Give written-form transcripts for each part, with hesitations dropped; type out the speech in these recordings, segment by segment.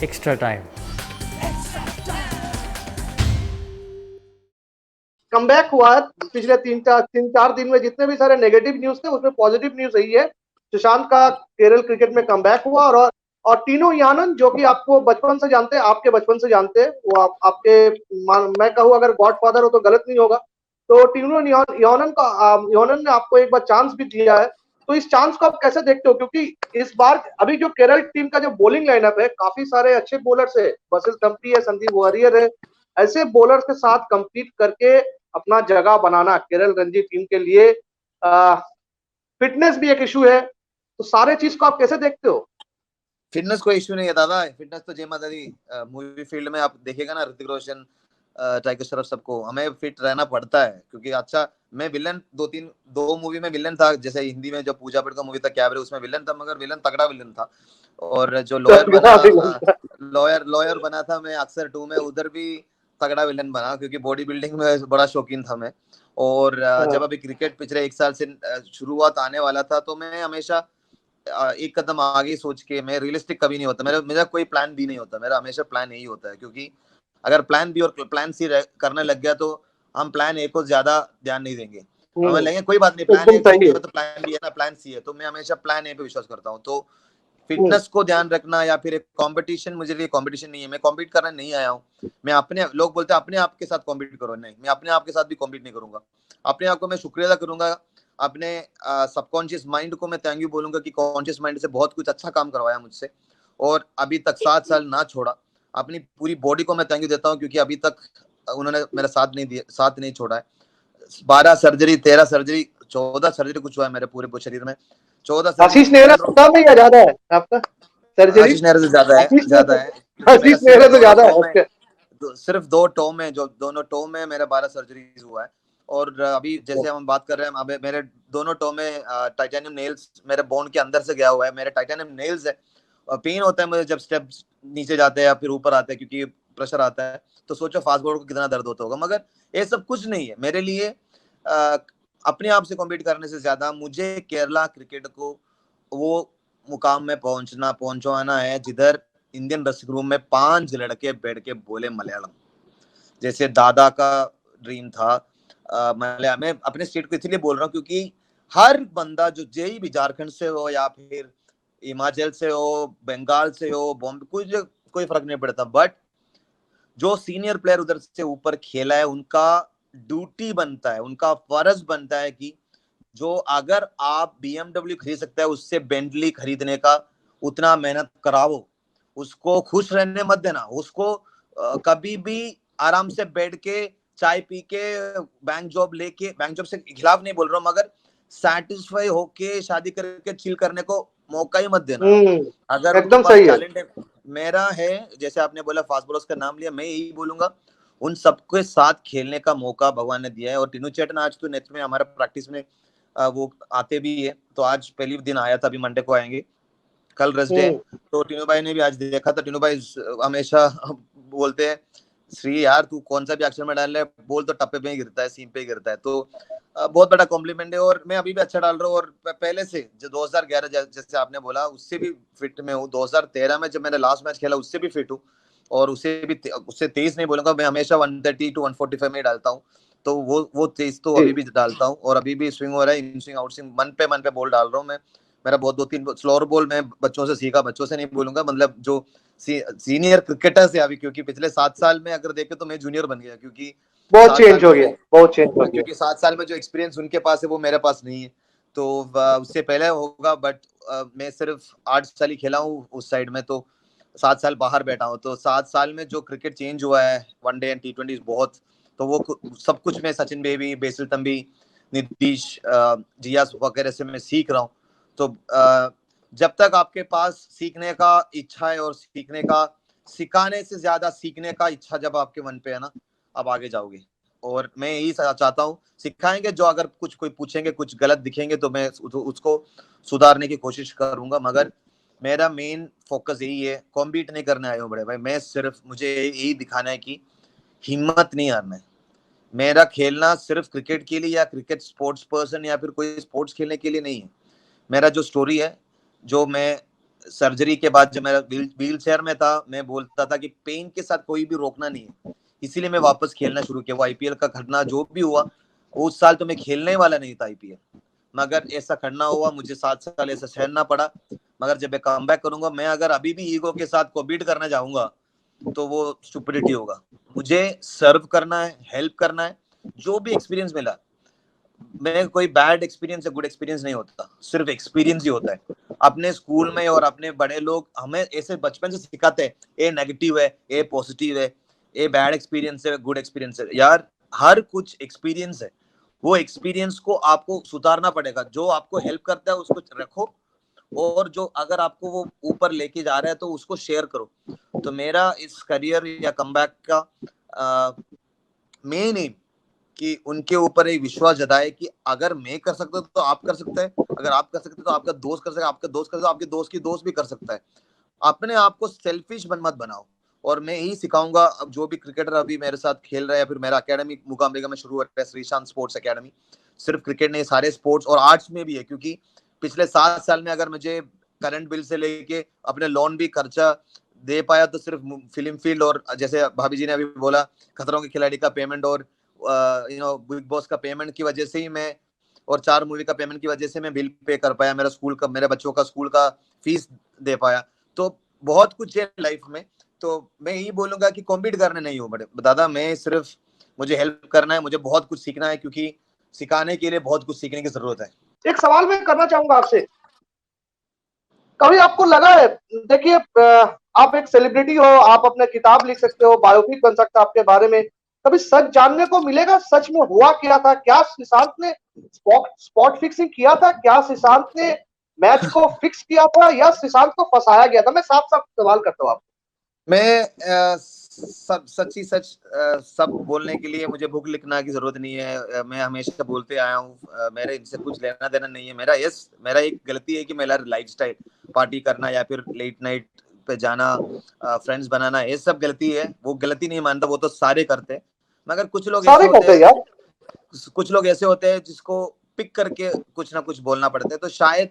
extra time. Comeback हुआ है पिछले तीन चार दिन में। जितने भी सारे नेगेटिव न्यूज थे उसमें पॉजिटिव न्यूज यही है, सुशांत का केरल क्रिकेट में कमबैक हुआ। और टीनू यानन जो कि आपको बचपन से जानते हैं, आपके बचपन से जानते हैं, वो आपके मैं कहूँ अगर गॉडफादर हो तो गलत नहीं होगा। तो टीनू यानन ने आपको एक बार चांस भी दिया है, तो इस चांस को आप कैसे देखते हो? क्योंकि इस बार अभी जो केरल टीम का जो बॉलिंग लाइनअप है, काफी सारे अच्छे बॉलर्स है, बसिल थम्पी है, संदीप वारियर है, ऐसे बॉलर्स के साथ कंपीट करके अपना जगह बनाना केरल रणजी टीम के लिए, फिटनेस भी एक इशू है, तो सारे चीज को आप कैसे देखते हो? फिटनेस कोई इशू नहीं है दादा, फिटनेस तो जय माता दी। मूवी फील्ड में आप देखेगा ना, ऋतिक रोशन, टाइगर श्रॉफ, सबको हमें फिट रहना पड़ता है। क्योंकि अच्छा, मैं विलन दो मूवी में विलन था। जैसे हिंदी में जो पूजा पट का मूवी था कैबरे, उसमें विलन था, मगर विलन तगड़ा विलन था। और जो लॉयर बना था मैं अक्सर 2 में, उधर भी तगड़ा विलन बना, क्योंकि बॉडी बिल्डिंग में बड़ा शौकीन था मैं। और जब अभी क्रिकेट पिछले 1 साल से शुरुआत आने वाला था, तो मैं हमेशा एक कदम आगे सोच के, मैं रियलिस्टिक कभी नहीं होता, मेरा कोई प्लान बी नहीं होता, मेरा हमेशा प्लान यही होता है। क्योंकि अगर प्लान बी और प्लान सी करने लग गया, तो हम प्लान ए को ज्यादा ध्यान नहीं देंगे। हमें लगेंगे कोई बात नहीं, प्लान ए ठीक नहीं हो तो प्लान बी है ना, प्लान सी है। तो मैं हमेशा प्लान ए पे विश्वास करता हूँ। तो फिटनेस को ध्यान रखना, या फिर एक कंपटीशन, मुझे लिए कंपटीशन नहीं है, मैं कॉम्पीट करने नहीं आया हूँ। मैं अपने, लोग बोलते हैं अपने आप के साथ कॉम्पीट करो, नहीं, मैं अपने आप के साथ भी कॉम्पीट नहीं करूंगा। अपने आप को मैं शुक्रिया अदा करूंगा, अपने सबकॉन्शियस माइंड को मैं थैंक यू बोलूंगा कि कॉन्शियस माइंड से बहुत कुछ अच्छा काम करवाया मुझसे, और अभी तक 7 साल ना छोड़ा। अपनी पूरी बॉडी को मैं थैंक यू देता हूँ, क्योंकि अभी तक उन्होंने मेरा साथ नहीं छोड़ा है। 12 सर्जरी, 13 सर्जरी, 14 सर्जरी कुछ हुआ है मेरे पूरे शरीर में। 14 आशीष नेहरा से कम है या ज्यादा है आपका सर्जरी? आशीष नेहरा से ज्यादा है, आशीष नेहरा से ज्यादा है। सिर्फ 2 टो में, जो दोनों टो में मेरा 12 सर्जरी हुआ है। और अभी जैसे हम बात कर रहे हैं, अभी मेरे दोनों टो में टाइटेनियम नेल्स मेरे बोन के अंदर से गया हुआ है, मेरे टाइटेनियम नेल्स है। पेन होता है मुझे जब स्टेप्स नीचे जाते हैं या फिर ऊपर आते हैं, क्योंकि प्रेशर आता है। तो सोचो फास्ट बॉलर को कितना दर्द होता होगा। मगर ये सब कुछ नहीं है मेरे लिए। अपने आप से कॉम्पीट करने से ज्यादा मुझे केरला क्रिकेट को वो मुकाम में पहुंचवाना है, जिधर इंडियन ड्रेसिंग रूम में 5 लड़के बैठ के बोले मलयालम, जैसे दादा का ड्रीम था। मलयालम मैं अपने स्टेट को इसलिए बोल रहा हूँ, क्योंकि हर बंदा जो जेई भी झारखंड से हो, या फिर हिमाचल से हो, बंगाल से हो, बॉम्बे, कोई फर्क नहीं पड़ता। बट जो सीनियर प्लेयर उधर से ऊपर खेला है, उनका ड्यूटी बनता है, उनका फर्ज बनता है कि जो अगर आप BMW खरीद सकता है, उससे बेंटली खरीदने का उतना मेहनत कराओ। उसको खुश रहने मत देना, उसको कभी भी आराम से बैठ के चाय पी के बैंक जॉब से खिलाफ नहीं बोल रहा हूँ, मगर सेटिस्फाई होके शादी करके चिल करने को मौका ही मत देना। अगर उनके पास टैलेंट है, मेरा है, जैसे आपने बोला फास्ट बॉलर्स का नाम लिया, मैं यही बोलूंगा उन सबके साथ खेलने का मौका भगवान ने दिया है। और टीनू चेटन आज तो नेट में हमारा प्रैक्टिस में वो आते भी है, तो आज पहली दिन आया था, अभी मंडे को आएंगे, कल रेस्ट डे। तो टीनू भाई ने भी आज देखा था। टीनू भाई हमेशा बोलते हैं, श्री यार तू कौन सा भी अक्षर में डाल रहा है, बोल तो टप्पे पे ही गिरता है, सीम पे ही गिरता है। तो बहुत बड़ा कॉम्प्लीमेंट है। और मैं अभी भी अच्छा डाल रहा हूँ, और पहले से जो 2011 जैसे आपने बोला, उससे भी फिट में हूँ। 2013 में जब मैंने लास्ट मैच खेला, उससे भी फिट हूँ। और उससे तेज नहीं बोलूंगा, मैं हमेशा 130 to 145 में ही डालता हूँ। तो वो तेज तो अभी भी डालता हूँ, और अभी भी स्विंग हो रहा है, इन स्विंग आउट स्विंग, मन पे बॉल डाल रहा हूँ मैं। मेरा बहुत 2-3 स्लोअर बॉल मैं बच्चों से सीखा, बच्चों से नहीं बोलूंगा, मतलब जो सीनियर क्रिकेटर से अभी, क्योंकि पिछले 7 साल में अगर देखे तो मैं जूनियर बन गया, क्योंकि बहुत चेंज हो गया। क्योंकि 7 साल में जो एक्सपीरियंस उनके पास है वो मेरे पास नहीं है। तो उससे पहले होगा, बट मैं सिर्फ 8 साल ही खेला हूँ उस साइड में, तो 7 साल बाहर बैठा हूँ। तो 7 साल में जो क्रिकेट चेंज हुआ है, वनडे एंड T20 बहुत, तो वो सब कुछ मैं सचिन बेबी, बेसिल तंबी, नीतीश, जियास वगैरह से मैं सीख रहा हूँ। तो जब तक आपके पास सीखने का इच्छा है, और सिखाने से ज्यादा सीखने का इच्छा जब आपके मन पे है ना, आप आगे जाओगे। और मैं यही चाहता हूँ, सिखाएंगे जो, अगर कोई पूछेंगे, कुछ गलत दिखेंगे तो मैं उसको सुधारने की कोशिश करूंगा। मगर मेरा मेन फोकस यही है, कॉम्पीट नहीं करने आया हूँ बड़े भाई, मैं सिर्फ, मुझे यही दिखाना है कि हिम्मत नहीं हारना है। मेरा खेलना सिर्फ क्रिकेट के लिए, या क्रिकेट स्पोर्ट्स पर्सन, या फिर कोई स्पोर्ट्स खेलने के लिए नहीं है। मेरा जो स्टोरी है, जो मैं सर्जरी के बाद जब मेरा व्हील चेयर में था, मैं बोलता था कि पेन के साथ कोई भी रोकना नहीं है, इसीलिए मैं वापस खेलना शुरू किया। वो आईपीएल का घटना जो भी हुआ, उस साल तो मैं खेलने वाला नहीं था आईपीएल, मगर ऐसा करना हुआ, मुझे 7 साल ऐसा सहना पड़ा। मगर जब मैं कम बैक करूंगा, मैं अगर अभी भी ईगो के साथ को बीट करना चाहूंगा तो वो स्टुपिडिटी होगा। मुझे सर्व करना है, हेल्प करना है। जो भी एक्सपीरियंस मिला, मैं कोई बैड एक्सपीरियंस या गुड एक्सपीरियंस नहीं होता, सिर्फ एक्सपीरियंस ही होता है। अपने स्कूल में और अपने बड़े लोग हमें ऐसे बचपन से सिखाते हैं, ए नेगेटिव है, ए पॉजिटिव है, ए बैड एक्सपीरियंस है, गुड एक्सपीरियंस है। यार हर कुछ एक्सपीरियंस है, वो एक्सपीरियंस को आपको सुधारना पड़ेगा। जो आपको हेल्प करता है उसको रखो, और जो अगर आपको वो ऊपर लेके जा रहा है तो उसको शेयर करो। तो मेरा इस करियर या कमबैक का मेन एम कि उनके ऊपर एक विश्वास जताए कि अगर मैं कर सकता हूं तो आप कर सकते हैं, अगर आप कर सकते हैं तो आपका दोस्त कर सकता है, आपका दोस्त कर सकता है, आपके दोस्त की दोस्त भी कर सकता है। अपने आप को सेल्फिश मत बनाओ। और मैं यही सिखाऊंगा अब जो भी क्रिकेटर अभी मेरे साथ खेल रहे हैं, फिर मेरा एकेडमी मुकाम्बिका में शुरू हुआ है, श्रीशांत स्पोर्ट्स एकेडमी। सिर्फ क्रिकेट नहीं, सारे स्पोर्ट्स और आर्ट्स में भी है, क्योंकि पिछले 7 साल में अगर मुझे करंट बिल से लेके अपने लोन भी खर्चा दे पाया तो सिर्फ फिल्म फील्ड और जैसे भाभी जी ने अभी बोला खतरों के खिलाड़ी का पेमेंट और बिग बॉस का पेमेंट की वजह से ही मैं, और 4 मूवी का पेमेंट की वजह से मैं बिल पे कर पाया, मेरा स्कूल का, मेरे बच्चों का स्कूल का फीस दे पाया। तो बहुत कुछ है लाइफ में। तो मैं यही बोलूंगा कि कॉम्पीट करने नहीं हूँ बड़े दादा, मैं सिर्फ मुझे हेल्प करना है, मुझे बहुत कुछ सीखना है, क्योंकि सिखाने के लिए बहुत कुछ सीखने की जरूरत है। एक सवाल मैं करना चाहूंगा आपसे, कभी आपको लगा है, देखिए आप एक सेलिब्रिटी हो, आप अपने किताब लिख सकते हो, बायोपिक बन सकता है आपके बारे में, कभी सच जानने को मिलेगा सच में हुआ क्या था? क्या सुशांत ने स्पॉट फिक्सिंग किया था? क्या सुशांत ने मैच को फिक्स किया था या सुशांत को फंसाया गया था? मैं साफ साफ सवाल करता हूँ आपको। मैं सब सच्ची सच सब बोलने के लिए मुझे बुक लिखना की जरूरत नहीं है। मैं हमेशा बोलते आया हूँ, मेरे इनसे कुछ लेना देना नहीं है। मेरा एक गलती है कि मेरा लाइफस्टाइल पार्टी करना या फिर लेट नाइट पे जाना, फ्रेंड्स बनाना, ये सब गलती है। वो गलती नहीं मानता, वो तो सारे करते हैं। मगर कुछ लोग ऐसे सारे होते कहते हैं हैं, यार। कुछ लोग ऐसे होते हैं जिसको पिक करके कुछ ना कुछ बोलना पड़ता है। तो शायद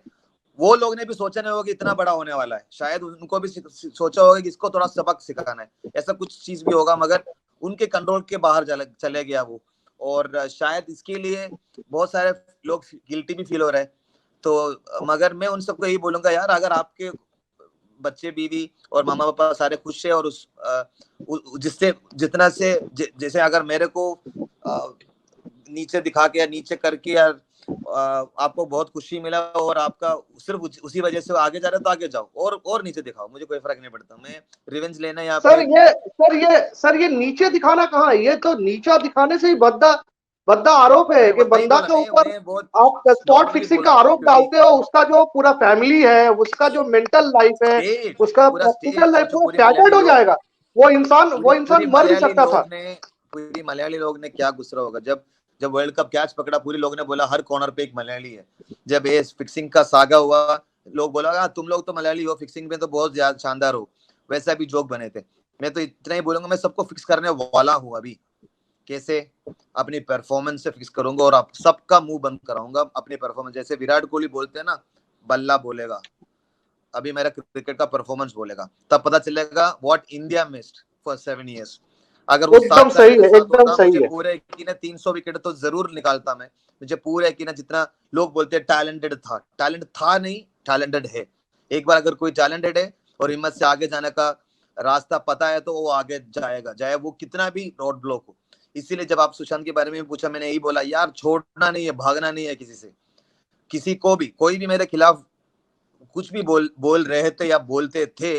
वो लोग ने भी सोचा नहीं होगा कि इतना बड़ा होने वाला है, शायद उनको भी सोचा होगा कि इसको थोड़ा सबक सिखाना है, ऐसा कुछ चीज भी होगा। मगर उनके कंट्रोल के बाहर चले गया वो, और शायद इसके लिए बहुत सारे लोग गिल्टी भी फील हो रहे हैं। तो मगर मैं उन सबको यही बोलूंगा, यार अगर आपके बच्चे बीवी और मामा पापा सारे खुश है, और जिससे जितना से जैसे अगर मेरे को नीचे दिखा के या नीचे करके या आपको बहुत खुशी मिला और आपका सिर्फ उसी वजह से आगे जा रहे हो तो आगे जाओ, और नीचे दिखाओ, मुझे कोई फर्क नहीं पड़ता। मैं रिवेंज लेना या सर फिर ये सर ये नीचे दिखाना कहाँ है? ये तो नीचा दिखाने से ही भद्दा भद्दा आरोप है मैं कि वही बंदा बोला, के ऊपर मैं बहुत आप स्पॉट नॉर्मली फिक्सिंग बोल का रहा हूँ, आरोप क्योंकि डालते हो। उसका जो पूरा फैमिली है, उसका जो मेंटल लाइफ है, स्टेट उसका पूरा प्रैक्टिकल स्टेट लाइफ सोचो, वो पूरी टैटर्ड मलयाली हो लोग, जाएगा। वो पूरी इंसान पूरी मर भी मलयाली सकता था। लोग ने पूरी मलयाली लोग ने क्या गुस्सा होगा जब जब वर्ल्ड कप कैच पकड़ा, पूरी लोग ने बोला हर कॉर्नर पे एक मलयाली है। जब ये फिक्सिंग का सागा हुआ, लोग बोला तुम लोग तो मलयाली हो, फिक्सिंग में तो बहुत ज्यादा शानदार हो, वैसा भी जोक बने थे। मैं तो इतना ही बोलूंगा, मैं सबको फिक्स करने वाला हूँ अभी। कैसे? अपनी परफॉर्मेंस से फिक्स करूंगा और आप सबका मुंह बंद कराऊंगा अपनी परफॉर्मेंस। जैसे विराट कोहली बोलते हैं ना, बल्ला बोलेगा, अभी मेरा क्रिकेट का परफॉर्मेंस बोलेगा, तब पता चलेगा what India missed for 7 years. अगर वो एकदम 7 साल सही मेरे है, साथ एकदम होता, मुझे सही है। पूरे की ना 300 विकेट तो जरूर निकालता मैं। मुझे पूरे की ना, जितना लोग बोलते हैं टैलेंटेड था, टैलेंट था नहीं, टैलेंटेड है। एक बार अगर कोई टैलेंटेड है और हिम्मत से आगे जाने का रास्ता पता है तो वो आगे जाएगा, चाहे वो कितना भी रोड ब्लॉक हो। इसीलिए जब आप सुशांत के बारे में पूछा, मैंने यही बोला, यार छोड़ना नहीं है, भागना नहीं है किसी से, किसी को भी। कोई भी मेरे खिलाफ कुछ भी बोल रहे थे या बोलते थे,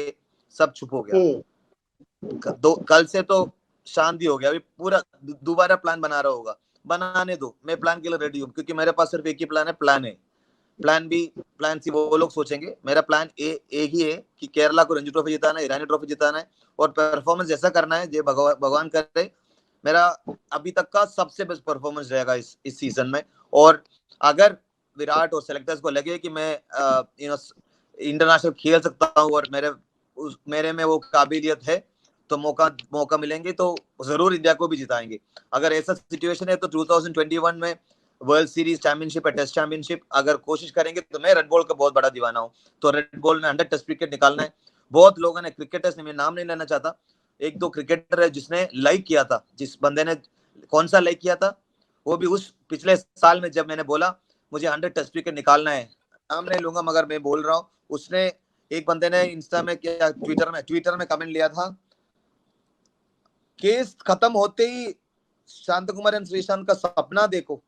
सब चुप हो गया। कल से तो शांति हो गया। अभी पूरा दोबारा प्लान बना रहा होगा, बनाने दो, मैं प्लान के लिए रेडी हूँ, क्योंकि मेरे पास सिर्फ एक ही प्लान है, plan A. Plan B, plan C वो लोग सोचेंगे। मेरा प्लान ए एक ही है कि केरला को रणजी ट्रॉफी जिताना है, ईरानी ट्रॉफी जिताना है, और परफॉर्मेंस ऐसा करना है जो भगवान करे मेरा अभी तक का सबसे बेस्ट परफॉर्मेंस रहेगा इस सीजन में। और अगर विराट और सेलेक्टर्स को लगे कि मैं इंटरनेशनल खेल सकता हूँ और मेरे में वो काबिलियत है, तो मौका मिलेंगे तो जरूर इंडिया को भी जिताएंगे। अगर ऐसा सिचुएशन है तो 2021 में वर्ल्ड सीरीज चैंपियनशिप है, टेस्ट चैंपियनशिप, अगर कोशिश करेंगे तो मैं रेड बॉल का बहुत बड़ा दीवाना हूँ। तो रेड बॉल में 100 टेस्ट विकेट निकालना है। बहुत लोगों ने, क्रिकेटर्स ने, मैं नाम नहीं लेना चाहता, एक दो क्रिकेटर है जिसने लाइक किया था, जिस बंदे ने, कौन सा लाइक किया था, वो भी उस पिछले साल में जब मैंने बोला मुझे 100 टेस्ट विकेट निकालना है, नाम नहीं लूंगा मगर मैं बोल रहा हूँ, उसने, एक बंदे ने इंस्टा में क्या, ट्विटर में कमेंट लिया था, केस खत्म होते ही शांत कुमार एंड श्रीशांत का सपना देखो,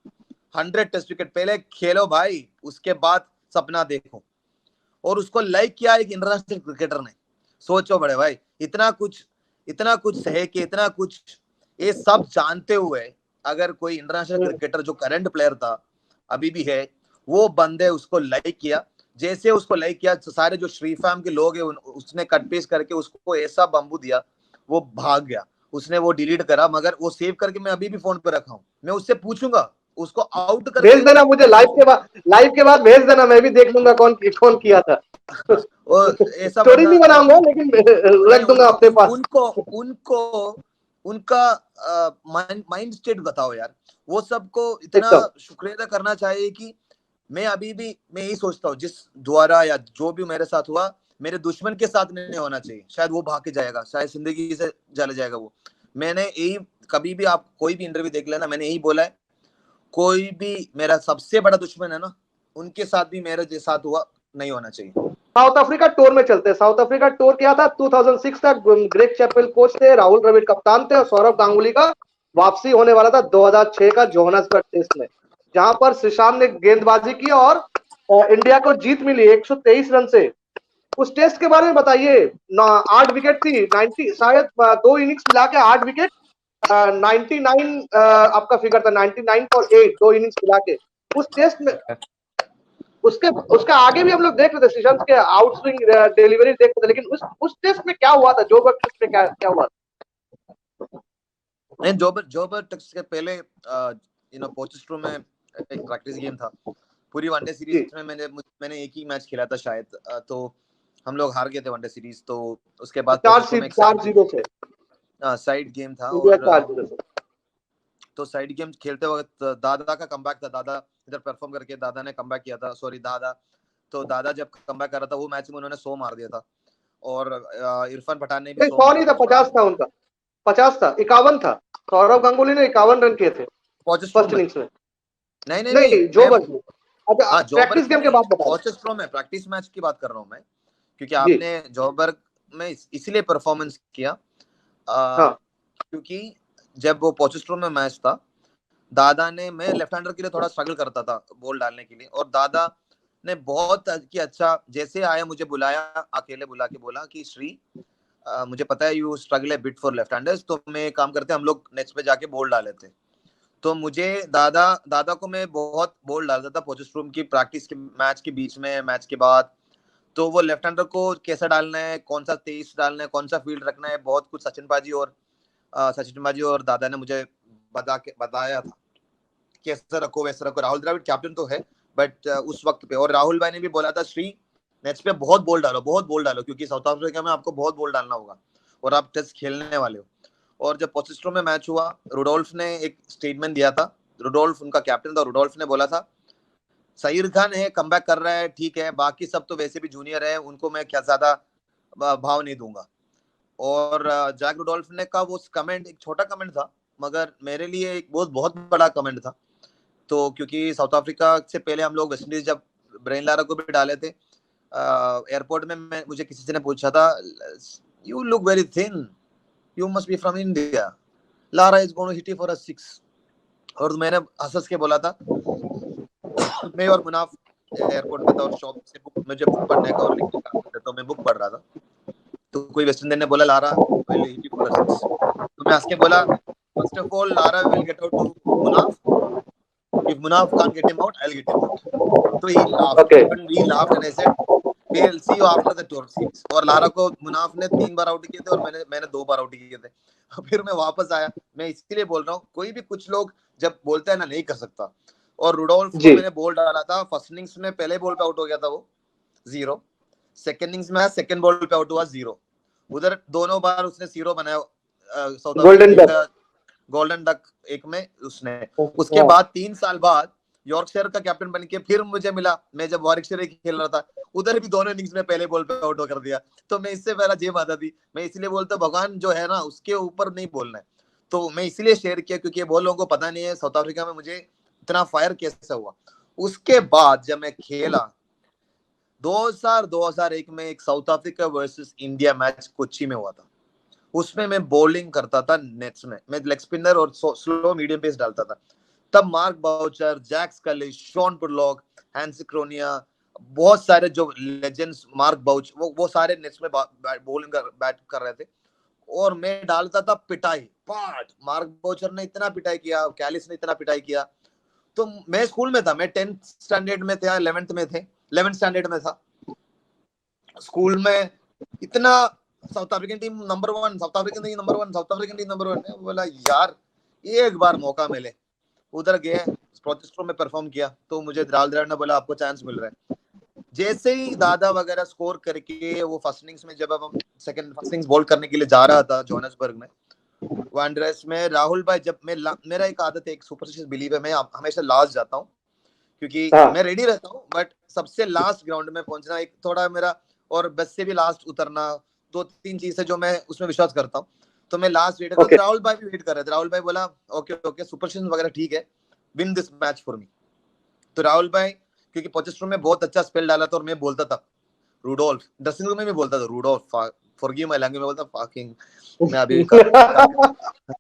100 टेस्ट विकेट, पहले खेलो भाई, उसके बाद सपना देखो। और उसको लाइक किया एक इंटरनेशनल क्रिकेटर ने। सोचो बड़े भाई, इतना कुछ सहे कि, इतना कुछ ये सब जानते हुए अगर कोई इंटरनेशनल क्रिकेटर जो करंट प्लेयर था, अभी भी है, वो बंदे उसको लाइक किया, जैसे उसको लाइक किया सारे जो श्री फैम के लोग हैं उसने कट पेस्ट करके उसको ऐसा बम्बू दिया, वो भाग गया, उसने वो डिलीट करा, मगर वो सेव करके मैं अभी भी फोन पे रखा हूँ। मैं उससे पूछूंगा, उसको आउट करके भेज देना मुझे, लाइव के बाद भेज देना, मैं भी देख लूंगा कौन किया था। ऐसा स्टोरी नहीं बनाऊंगा लेकिन रख दूंगा अपने पास। उनका माइंड स्टेट बताओ यार, वो सबको इतना शुक्रिया अदा करना चाहिए कि मैं अभी भी, मैं यही सोचता हूँ, जिस द्वारा या जो भी मेरे साथ हुआ, मेरे दुश्मन के साथ नहीं होना चाहिए, शायद वो भाग के जाएगा, शायद जिंदगी से चले जाएगा वो। मैंने यही, कभी भी आप कोई भी इंटरव्यू देख लेना, मैंने यही बोला है, कोई भी मेरा सबसे बड़ा दुश्मन है ना, उनके साथ भी मेरे साथ हुआ नहीं होना चाहिए। साउथ अफ्रीका टूर में चलते हैं। साउथ अफ्रीका टूर क्या था, 2006 तक ग्रेग चैपल कोच थे, राहुल द्रविड़ कप्तान थे और सौरव गांगुली का वापसी होने वाला था 2006 का जोहान्सबर्ग टेस्ट में, जहां पर श्रीशांत ने गेंदबाजी की और इंडिया को जीत मिली 123 रन से। उस टेस्ट के बारे में बताइए। 8 विकेट थी, 90 शायद 2 इनिंग्स मिला के 8 विकेट, 99 आपका फिगर था, 99 और 8, 2 इनिंग्स मिला के उस टेस्ट में। उसके आगे भी हम लोग देख रहे थे, श्रीशांत के आउटस्विंग डिलीवरी देख रहे थे, लेकिन उस टेस्ट में क्या हुआ था, जोबर्ग टेस्ट में क्या हुआ था? नहीं, जोबर्ग टेस्ट के पहले पोचेस्ट्रूम में एक प्रैक्टिस गेम था, पूरी वनडे सीरीज में मैंने एक ही मैच खेला था शायद, तो हम लोग हार गए थे वनडे सीरीज, तो उसके बाद 4-0 से साइड गेम था, और तो साइड गेम खेलते वक्त दादा का कमबैक था, दादा इधर परफॉर्म करके दादा ने कमबैक किया था, दादा जब कमबैक कर रहा था वो मैच में उन्होंने 100 मार दिया था, और इरफान पठान ने भी 100 नहीं था, 50 था उनका, 50 था, 51 था, सौरव गांगुली ने 51 रन किए थे फर्स्ट इनिंग्स में। नहीं जोबर्ग, अच्छा प्रैक्टिस गेम के बाद पोचेस्ट्रूम में प्रैक्टिस मैच की बात कर रहा हूँ मैं, क्योंकि आपने जोबर्ग में इसलिए परफॉर्मेंस किया क्योंकि जब वो पोचेस्ट्रूम में मैच था, दादा ने, मैं लेफ्ट हैंडर के लिए थोड़ा स्ट्रगल करता था बॉल डालने के लिए, और दादा ने बहुत की अच्छा, जैसे आया मुझे बुलाया, अकेले बुला के बोला कि श्री मुझे पता है you struggle A bit for left handers, तो मैं काम करते हम लोग नेट्स पे जाके बॉल डाले थे। तो मुझे दादा को मैं बहुत बॉल डालता था पोचेस्ट्रूम की प्रैक्टिस के, मैच के बीच में, मैच के बाद, तो वो लेफ्ट हैंडर को कैसा डालना है, कौन सा तेज डालना है, कौन सा फील्ड रखना है, बहुत कुछ सचिन बाजी और दादा ने मुझे बताया था, कैसे रखो वैसे रखो। राहुल द्रविड़ कैप्टन तो है, बट उस वक्त पे, और राहुल भाई ने भी बोला था श्री नेट्स पे बहुत बॉल डालो, क्योंकि साउथ अफ्रीका में आपको बहुत बॉल डालना होगा और आप टेस्ट खेलने वाले हो। और जब पोचेस्ट्रूम में मैच हुआ, रुडोल्फ ने एक स्टेटमेंट दिया था, रुडोल्फ उनका कैप्टन था, रुडोल्फ ने बोला था सईर खान है, कमबैक कर रहा है, ठीक है, बाकी सब तो वैसे भी जूनियर है, उनको मैं क्या ज्यादा भाव नहीं दूंगा। और जैक रुडोल्फ ने का वो कमेंट एक छोटा कमेंट था, मगर मेरे लिए एक बहुत बड़ा कमेंट था। तो क्योंकि साउथ अफ्रीका से पहले हम लोग वेस्ट इंडीज जब ब्रेन लारा को भी डाले थे, एयरपोर्ट में मुझे किसी ने पूछा था, you look very thin, you must be from India, Lara is going to hit you for a 6, और मैंने हंस के बोला था, मैं और मुनाफ एयरपोर्ट में था और शॉप से मुझे बुक पढ़ने का और लिखने का काम करता, तो मैं बुक पढ़ रहा था, तो कोई वेस्ट इंडियन ने बोला Lara will hit you for a 6, तो मैं हंस के बोला, first of all Lara will get out to Munaf, if Munaf can't get him out, I'll get him out. So he laughed, and we laughed, and I said, we'll see you after the tour series. और Lara को मुनाफ ने 3 बार out किए थे और मैंने 2 बार out किए थे। फिर मैं वापस आया, मैं इसलिए बोल रहा हूँ, कोई भी कुछ लोग जब बोलते हैं ना नहीं कर सकता, और रुडोल्फ को मैंने बॉल डाला था, फर्स्ट इनिंग्स में पहले बॉल पे आउट हो गया था वो 0, सेकंड इनिंग्स में सेकंड बॉल पे आउट हुआ 0, उधर दोनों बार उसने 0 बनाया, साउथ अफ्रीका गोल्डन डक एक में उसने, उसके बाद 3 साल बाद यॉर्कशायर का कैप्टन बन के फिर मुझे मिला, मैं जब वॉरिकशायर खेल रहा था, उधर भी दोनों इनिंग्स में पहले बॉल पे आउट कर दिया। तो मैं इससे पहला जेब आता थी, मैं इसलिए बोलता भगवान जो है ना उसके ऊपर नहीं बोलना है। तो मैं इसलिए शेयर किया क्योंकि ये बहुत लोगों को पता नहीं है साउथ अफ्रीका में मुझे इतना फायर कैसे हुआ। उसके बाद जब मैं खेला 2001 में एक south Africa versus India match Kochi में हुआ था, उसमें मैं बॉलिंग करता था नेट्स में, मैं लेग स्पिनर और स्लो मीडियम पेस डालता था। तब Mark Boucher, Jack Kallis, Shaun Pollock, Hansie Cronje, बहुत सारे जो लेजेंड्स, मार्क बाउच, वो सारे नेट्स में बॉलिंग बैट कर रहे थे और मैं डालता था पिटाई पाट। मार्क बाउचर ने इतना पिटाई किया, कैलिस ने इतना पिटाई किया। तो मैं स्कूल में था, मैं 10th स्टैंडर्ड में था, 11th में थे, 11th स्टैंडर्ड में था स्कूल में। इतना south African team number 1, south African team number 1, south African team number 1। बोला यार एक बार मौका मिले, उधर गए, प्रोटेस्टो में परफॉर्म किया, तो मुझे द्राविड द्रविड़ ने बोला आपको चांस मिल रहा है। जैसे ही दादा वगैरह स्कोर करके वो फर्स्ट इनिंग्स में जब हम सेकंड फर्स्ट इनिंग्स बॉल करने के लिए जा रहा था जोहान्सबर्ग में वांडरर्स में, राहुल भाई जब मैं मेरा एक आदत है, एक सुपरस्टिशियस बिलीव है, मैं हमेशा लास्ट जाता हूँ क्योंकि हाँ मैं रेडी रहता हूँ, बट सबसे लास्ट ग्राउंड में पहुंचना एक थोड़ा मेरा, और बस से भी लास्ट उतरना, 2-3 चीज है जो मैं उसमें विश्वास करता हूँ। तो मैं लास्ट वेट करता, ओके तो राहुल भाई भी वेट कर रहे थे। राहुल भाई बोला ओके ओके सुपरस्टिशन वगैरह ठीक है, win this match for me. तो राहुल भाई क्योंकि पोचेस्ट्रो में बहुत अच्छा स्पेल डाला था और मैं बोलता था रूडोल्फ, ड्रेसिंग रूम में भी बोलता था रूडोल्फ, फॉरगिव माय लैंग्वेज में बोलता फकिंग, मैं अभी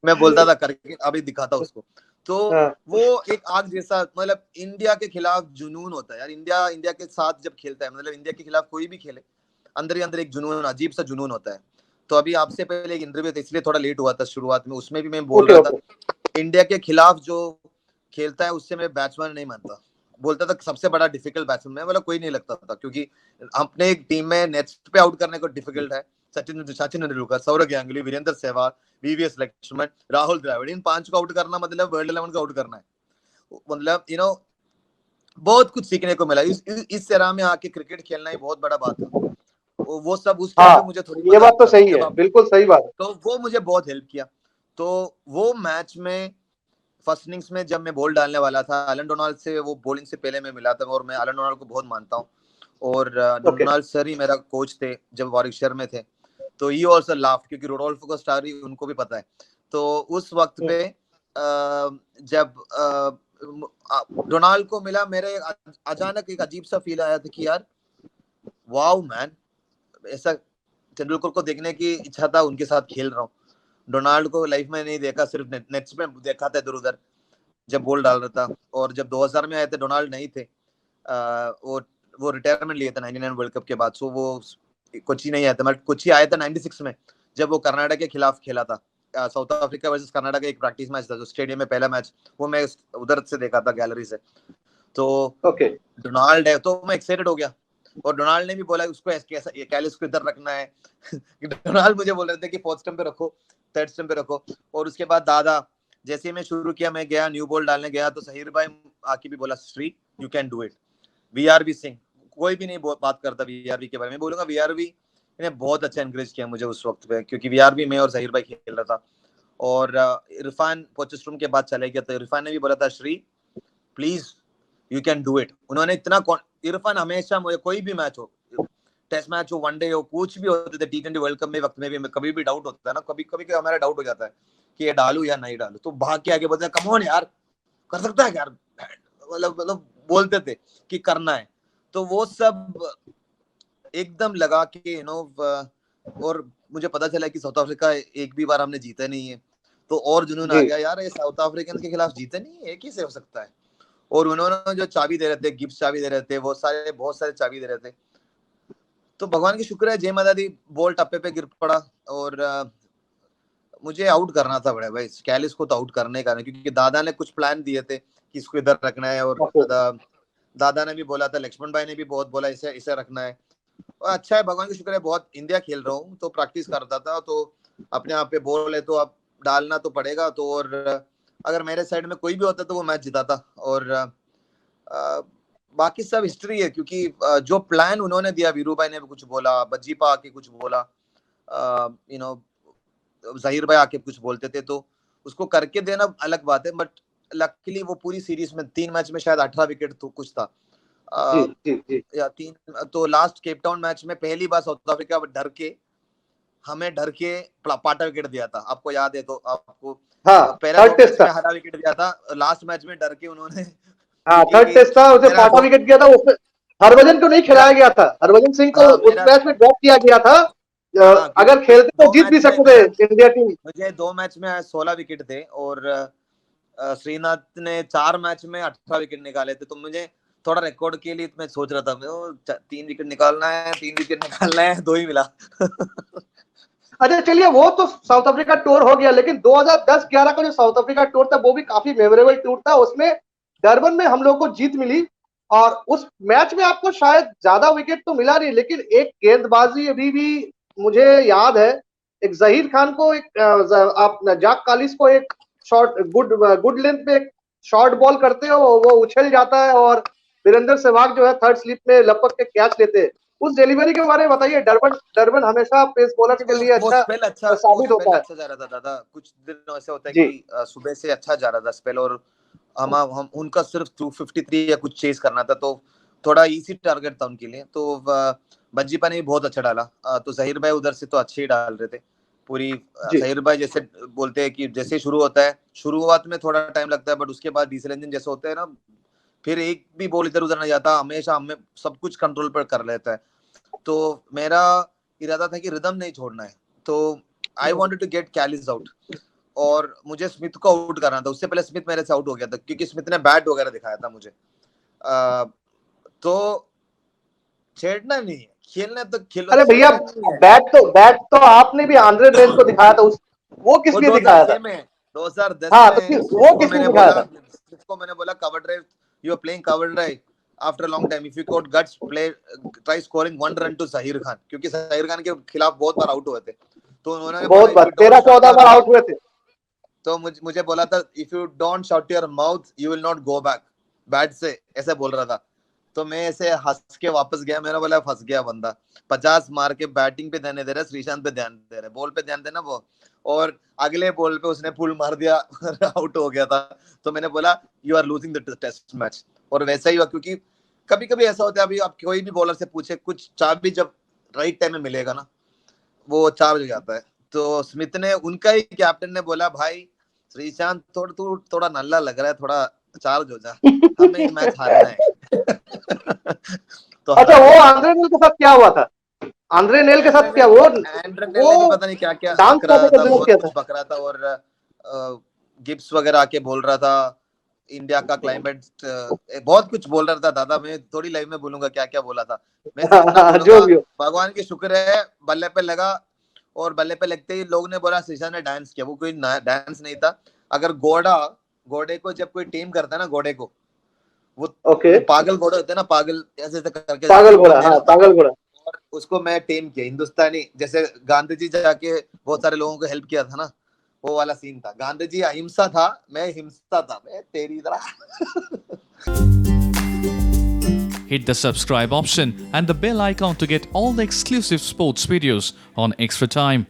मैं बोलता था करके अभी दिखाता उसको। तो हाँ, वो एक आग जैसा, मतलब इंडिया के खिलाफ जुनून होता है यार, इंडिया इंडिया के साथ जब खेलता है, मतलब इंडिया के खिलाफ कोई भी खेले, अंदर ही अंदर एक जुनून, अजीब सा जुनून होता है। तो अभी आपसे पहले एक इंटरव्यू था इसलिए थोड़ा लेट हुआ था शुरुआत में, उसमें भी मैं बोल ओके रहा था ओके इंडिया के खिलाफ जो खेलता है उससे मैं बैट्समैन नहीं मानता, बोलता था सबसे बड़ा डिफिकल्ट बैट्समैन, मैं बोला कोई नहीं लगता था, क्योंकि अपने एक टीम में नेट्स पे आउट करने को डिफिकल्ट है। सचिन तेंदुलकर, सौरव गांगुली, वीरेंद्र सहवाग, वीवीएस लक्ष्मण, राहुल द्रविड़, इन 5 को आउट करना मतलब वर्ल्ड 11 को आउट करना है। मतलब बहुत कुछ सीखने को मिला इस तरह में आके, क्रिकेट खेलना ही बहुत बड़ा बात था। वो सब उस टाइम हाँ, पे मुझे थोड़ी ये पता बात तो था सही जब है, आप, बिल्कुल सही बात है। तो वो मुझे बहुत हेल्प किया। तो वो मैच में फर्स्ट इनिंग्स में जब मैं बॉल डालने वाला था, एलन डोनाल्ड से वो बॉलिंग से पहले मैं मिला था, और मैं एलन डोनाल्ड को बहुत मानता हूँ, और ओके डोनाल्ड सर ही मेरा कोच थे जब वॉरिकशायर में थे। तो ही ऑल्सो लाफ क्योंकि रोडोल्फो का स्टार ही उनको भी पता है। तो उस वक्त पे जब डोनाल्ड को मिला, मेरे अचानक एक अजीब सा फील आया था कि यार वाओ मैन, ऐसा तेंदुलकर को देखने की इच्छा था, उनके साथ खेल रहा हूँ। डोनाल्ड को लाइफ में नहीं देखा, सिर्फ नेट्स में देखा था इधर उधर जब बॉल डाल रहा था। और जब 2000 में आए थे डोनाल्ड नहीं थे, वो रिटायरमेंट लिए थे 99 वर्ल्ड कप के बाद, सो वो कोची नहीं आया था, मतलब कोची आया था 96 में जब वो कर्नाटक के खिलाफ खेला था। साउथ अफ्रीका वर्सेस कर्नाटक का एक प्रैक्टिस मैच था जो स्टेडियम में पहला मैच, वो मैं उधर से देखा था गैलरी से। तो ओके डोनाल्ड है तो मैं एक्साइटेड हो गया, और डोनाल्ड ने भी बोला उसको कैसा कैलिस को इधर रखना है डोनाल्ड मुझे बोल रहे थे कि फोर्थ स्टंप पे रखो, थर्ड स्टंप पे रखो। और उसके बाद दादा, जैसे ही मैं शुरू किया, मैं गया न्यू बॉल डालने गया, तो सहीर भाई आके भी बोला Shri you can do it. VRV Singh, कोई भी नहीं बात करता वीआरवी के बारे में, बोलूंगा वीआरवी ने बहुत अच्छा एनकरेज किया मुझे उस वक्त पे, क्योंकि वीआरवी में और जहीर भाई खेल रहा था। और इरफान पोचेस्ट्रूम के बाद चले गया, तो इरफान ने भी बोला था Shri please you can do it. उन्होंने इतना, इरफान हमेशा मुझे कोई भी मैच हो, टेस्ट मैच हो, वनडे हो, कुछ भी होते थे, T20 वर्ल्ड कप में वक्त में भी कभी भी डाउट होता है ना, कभी कभी हमारा डाउट हो जाता है कि ये डालू या नहीं डालू, तो भाग के आगे बोलते कम ऑन यार, कर सकता है यार, मतलब बोलते थे कि करना है। तो वो सब एकदम लगा कि और मुझे पता चला कि साउथ अफ्रीका एक भी बार हमने जीता नहीं है, तो और जुनून आ जी गया यार, ये साउथ अफ्रीकन के खिलाफ जीते नहीं है, एक ही से हो सकता है। और उन्होंने जो चाबी दे रहे थे, गिफ्ट चाबी दे रहे थे, वो सारे बहुत सारे चाबी दे रहे थे। तो भगवान की शुक्र है, जय माता दी, बॉल टप्पे पे गिर पड़ा, और मुझे आउट करना था बड़े भाई, कैलिस को तो आउट करने का नहीं, क्योंकि दादा ने कुछ प्लान दिए थे कि इसको इधर रखना है, और ओके दादा ने भी बोला था, लक्ष्मण भाई ने भी बहुत बोला इसे इसे रखना है। और अच्छा है, भगवान की शुक्र है, बहुत इंडिया खेल रहा हूँ तो प्रैक्टिस करता था, तो अपने आप पे बॉल है तो अब डालना तो पड़ेगा। तो और अगर मेरे साइड में कोई भी होता तो वो मैच जिताता। और बाकी सब हिस्ट्री है, क्योंकि जो प्लान उन्होंने दिया, वीरू भाई ने भी कुछ बोला, बजीपा आके कुछ बोला, यू नो जहीर भाई आके कुछ बोलते थे, तो उसको करके देना अलग बात है, बट लकीली वो पूरी सीरीज में 3 मैच में शायद 18 विकेट तो कुछ था जी या 3। तो लास्ट केप टाउन मैच में पहली बार साउथ अफ्रीका हमें डर के पाटा विकेट दिया था, आपको याद है तो आपको। पहले 2 मैच में हरा विकेट दिया था, लास्ट मैच में डर के उन्होंने थर्ड टेस्ट था, उसे पाटा विकेट दिया था। उसमें हरभजन को नहीं खिलाया गया था, हरभजन सिंह को उस मैच में ड्रॉप किया गया था। अगर खेलते तो जीत भी सकते थे इंडिया टीम। मुझे 2 मैच में 16 विकेट थे और श्रीनाथ ने 4 मैच में 18 विकेट निकाले थे। तो मुझे थोड़ा रिकॉर्ड के लिए मैं सोच रहा था 3 विकेट निकालना है, 3 विकेट निकालना है, 2 ही मिला। अच्छा चलिए, वो तो साउथ अफ्रीका टूर हो गया, लेकिन 2010-11 का जो साउथ अफ्रीका टूर था वो भी काफी मेमोरेबल टूर था। उसमें डरबन में हम लोग को जीत मिली और उस मैच में आपको शायद ज्यादा विकेट तो मिला नहीं, लेकिन एक गेंदबाजी अभी भी मुझे याद है। एक जहीर खान को आप जाक कालिस को एक शॉर्ट गुड लेंथ पे एक शॉर्ट बॉल करते हो, वो उछल जाता है और वीरेंद्र सहवाग जो है थर्ड स्लिप में लपक के कैच लेते हैं। उस डिलीवरी के बारे में बताइए। डरबन हमेशा पेस बॉलर के लिए अच्छा साबित होता है। अच्छा जा रहा था दादा, कुछ दिन ऐसे होता है कि सुबह से अच्छा जा रहा था स्पेल और हम उनका सिर्फ 253 या कुछ चेस करना था, तो थोड़ा इजी टारगेट था उनके लिए। तो बज्जीपा ने भी बहुत अच्छा डाला। तो जहीर भाई उधर से तो अच्छे ही डाल रहे थे पूरी। जहीर भाई जैसे बोलते हैं कि जैसे शुरू होता है, शुरुआत में थोड़ा टाइम लगता है, बट उसके बाद डीजल इंजन जैसे होते हैं ना, फिर एक भी बॉल इधर उधर नहीं जाता, हमेशा हमें सब कुछ कंट्रोल पर कर लेता है। तो मेरा इरादा था कि रिदम नहीं छोड़ना है, तो I wanted to get Kallis out और मुझे स्मिथ को आउट करना था। उससे पहले स्मिथ मेरे से आउट हो गया था क्योंकि स्मिथ ने बैट वगैरह दिखाया था मुझे। तो छेड़ना नहीं है, खेलना तो खेलो। अरे भैया, बैट तो आपने भी आंद्रे नेल को दिखाया था। वो किस लिए दिखाया था? 2010 हाँ, में वो किस लिए दिखाया था? मैंने बोला cover drive, you are playing cover drive after long time, if you got guts play try scoring 1 run to Zaheer Khan, क्योंकि जहीर खान के खिलाफ बहुत बार आउट हुए थे। तो उन्होंने बहुत बार 13-14 बार आउट हुए थे। तो मुझे बोला था if you don't shut your mouth you will not go back bat से, ऐसे बोल रहा था। तो मैं ऐसे हंस के वापस गया, मैंने बोला फंस गया बंदा, 50 मार के बैटिंग पे ध्यान दे रहा है, श्रीशांत पे ध्यान दे रहा है, बॉल पे ध्यान देना वो। और अगले बॉल पे उसने फुल मार दिया, आउट हो गया था। तो मैंने बोला you are losing the test match, और वैसा ही हुआ। क्योंकि कभी कभी ऐसा होता है, अभी आप कोई भी बॉलर से पूछे कुछ, चार भी जब राइट टाइम में मिलेगा ना वो चार्ज हो जाता है। तो स्मिथ ने, उनका ही कैप्टन ने बोला भाई श्रीशांत थोड़ा नल्ला लग रहा है, थोड़ा चार्ज हो जा, हमें ये मैच हारना है। तो अच्छा, वो आंद्रे नेल के साथ क्या हुआ था? आंद्रे नेल के साथ क्या, वो पता नहीं क्या क्या बक रहा था, बहुत कुछ बक रहा था। और गिब्स वगैरह आके बोल रहा था इंडिया का क्लाइमेट, बहुत कुछ बोल रहा था दादा। मैं थोड़ी लाइव में बोलूंगा क्या क्या बोला था। मैं भगवान की शुक्र है बल्ले पे लगा, और बल्ले पे लगते ही लोग ने बोला श्रीशांत ने डांस किया। वो कोई डांस नहीं था। अगर घोड़े को जब कोई टीम करता है ना, घोड़े को वो पागल घोड़े होते हैं ना, पागल ऐसे करके पागल घोड़ा, हाँ, पागल घोड़ा। और उसको मैं टीम किया हिंदुस्तानी, जैसे गांधी जी जाके बहुत सारे लोगों को हेल्प किया था ना, वो वाला सीन था। गांधी जी अहिंसा था, मैं हिंसा था, मैं तेरी तरह। Hit the subscribe option and the bell icon to get all the exclusive sports videos on Extra Time.